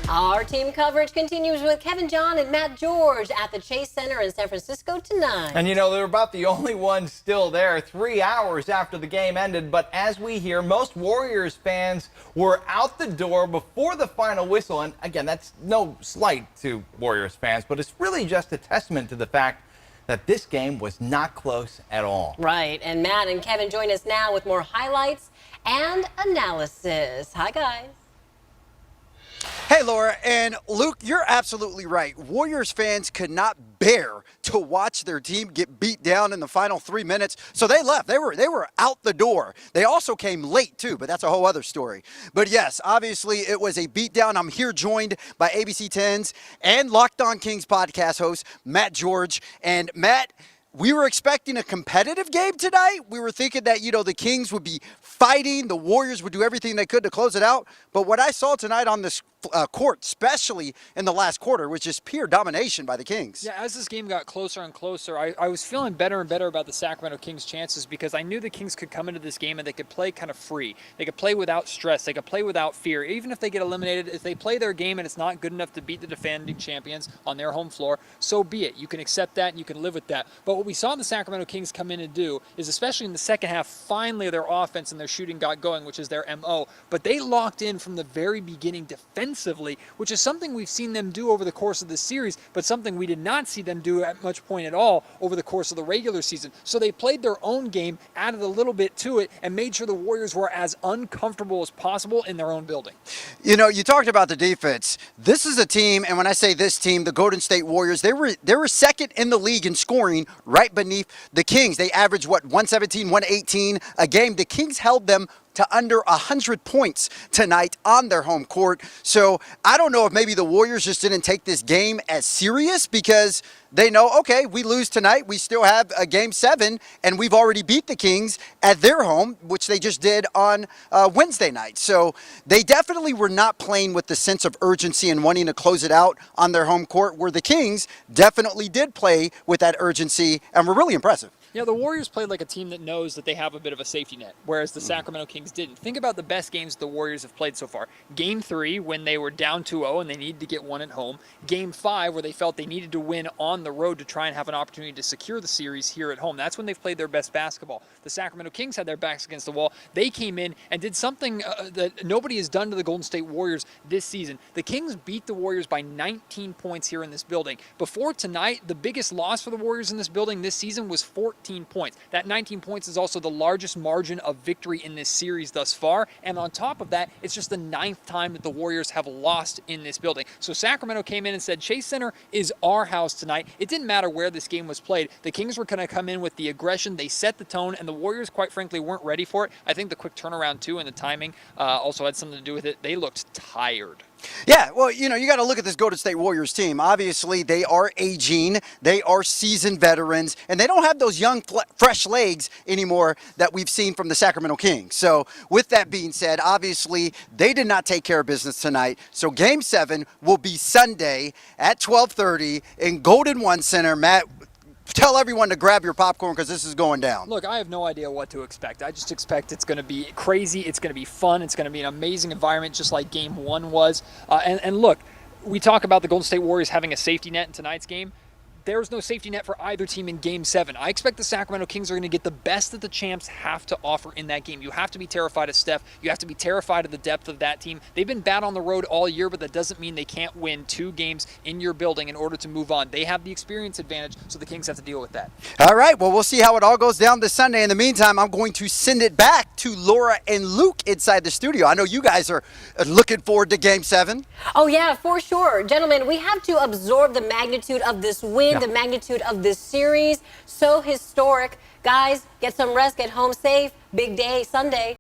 Our team coverage continues with Kevin John and Matt George at the Chase Center in San Francisco tonight. And you know, they're about the only ones still there 3 hours after the game ended. But as we hear, most Warriors fans were out the door before the final whistle. And again, that's no slight to Warriors fans, but it's really just a testament to the fact that this game was not close at all. Right. And Matt and Kevin join us now with more highlights and analysis. Hi, guys. Hey, Laura and Luke, you're absolutely right. Warriors fans could not bear to watch their team get beat down in the final 3 minutes, so they left. They were out the door. They also came late, too, but that's a whole other story. But yes, obviously it was a beatdown. I'm here joined by ABC 10's and Locked On Kings podcast host Matt George. And Matt, we were expecting a competitive game tonight. We were thinking that, the Kings would be fighting. The Warriors would do everything they could to close it out. But what I saw tonight on this court, especially in the last quarter, was just pure domination by the Kings. Yeah, as this game got closer and closer, I was feeling better and better about the Sacramento Kings' chances because I knew the Kings could come into this game and they could play kind of free. They could play without stress. They could play without fear. Even if they get eliminated, if they play their game and it's not good enough to beat the defending champions on their home floor, so be it. You can accept that and you can live with that. But what we saw the Sacramento Kings come in and do is, especially in the second half, finally their offense and their shooting got going, which is their MO. But they locked in from the very beginning defensively, which is something we've seen them do over the course of this series, but something we did not see them do at much point at all over the course of the regular season. So they played their own game, added a little bit to it, and made sure the Warriors were as uncomfortable as possible in their own building. You talked about the defense. This is a team, and when I say this team, the Golden State Warriors, they were second in the league in scoring, right beneath the Kings. They averaged, 117, 118 a game. The Kings held them to under 100 points tonight on their home court. So I don't know if maybe the Warriors just didn't take this game as serious because they know, okay, we lose tonight. We still have a game 7, and we've already beat the Kings at their home, which they just did on Wednesday night. So they definitely were not playing with the sense of urgency and wanting to close it out on their home court, where the Kings definitely did play with that urgency and were really impressive. Yeah, the Warriors played like a team that knows that they have a bit of a safety net, whereas the Sacramento Kings didn't. Think about the best games the Warriors have played so far. Game 3, when they were down 2-0 and they needed to get one at home. Game 5, where they felt they needed to win on the road to try and have an opportunity to secure the series here at home. That's when they've played their best basketball. The Sacramento Kings had their backs against the wall. They came in and did something that nobody has done to the Golden State Warriors this season. The Kings beat the Warriors by 19 points here in this building. Before tonight, the biggest loss for the Warriors in this building this season was 14 points. That 19 points is also the largest margin of victory in this series thus far. And on top of that, it's just the 9th time that the Warriors have lost in this building. So Sacramento came in and said, Chase Center is our house tonight. It didn't matter where this game was played. The Kings were going to come in with the aggression. They set the tone, and the Warriors, quite frankly, weren't ready for it. I think the quick turnaround, too, and the timing also had something to do with it. They looked tired. Yeah, well, you got to look at this Golden State Warriors team. Obviously, they are aging. They are seasoned veterans, and they don't have those young, fresh legs anymore that we've seen from the Sacramento Kings. So with that being said, obviously, they did not take care of business tonight. So Game 7 will be Sunday at 12:30 in Golden One Center. Matt, tell everyone to grab your popcorn because this is going down. Look, I have no idea what to expect. I just expect it's going to be crazy. It's going to be fun. It's going to be an amazing environment, just like Game 1 was. And look, we talk about the Golden State Warriors having a safety net in tonight's game. There's no safety net for either team in Game 7. I expect the Sacramento Kings are going to get the best that the champs have to offer in that game. You have to be terrified of Steph. You have to be terrified of the depth of that team. They've been bad on the road all year, but that doesn't mean they can't win 2 games in your building in order to move on. They have the experience advantage, so the Kings have to deal with that. All right, well, we'll see how it all goes down this Sunday. In the meantime, I'm going to send it back to Laura and Luke inside the studio. I know you guys are looking forward to Game 7. Oh, yeah, for sure. Gentlemen, we have to absorb the magnitude of this win, the magnitude of this series. So historic. Guys, get some rest, get home safe. Big day Sunday.